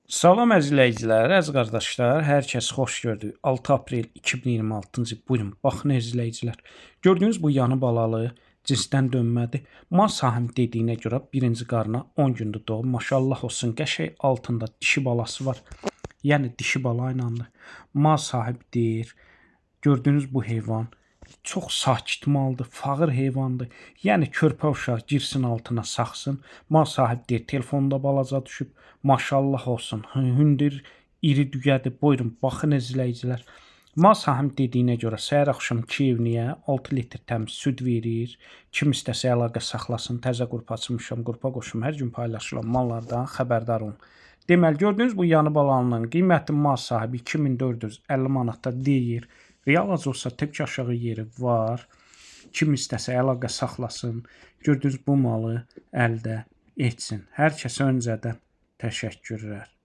Salam əzizləyicilər, əziz qardaşlar, hər kəs xoş gördük. 6 aprel 2026-cı il. Buyurun, baxın əzizləyicilər. Gördüyünüz bu yanı balalı cinsdən dönmədir. Mal sahib dediyinə görə birinci qarına 10 gündür doğum. Maşallah olsun, qəşəng altında dişi balası var. Yəni dişi bala ilandır. Mal sahib deyir. Gördüyünüz bu heyvan çox sakit maldır, fağır heyvandır. Yəni körpə uşaq girsin altına saxsın. Mal sahib deyir, telefonda balaca düşüb. Maşallah olsun, hündür, iri dügədir. Buyurun, baxın əzizləyicilər. Mal sahib dediyinə görə səhər axşam 2 evliyə 6 litr təmiz süd verir. Kim istəsə əlaqə saxlasın. Təzə qrup açmışam, qrupa qoşum. Hər gün paylaşılan mallardan xəbərdar olun. Deməli, gördüyünüz bu yanı balanın qiyməti mal sahibi 2450 manata deyir. Real olsa tək aşağı yeri var. Kim istəsə əlaqə saxlasın. Gördüyünüz bu malı əldə etsin. Hər kəsə öncədən təşəkkürlər.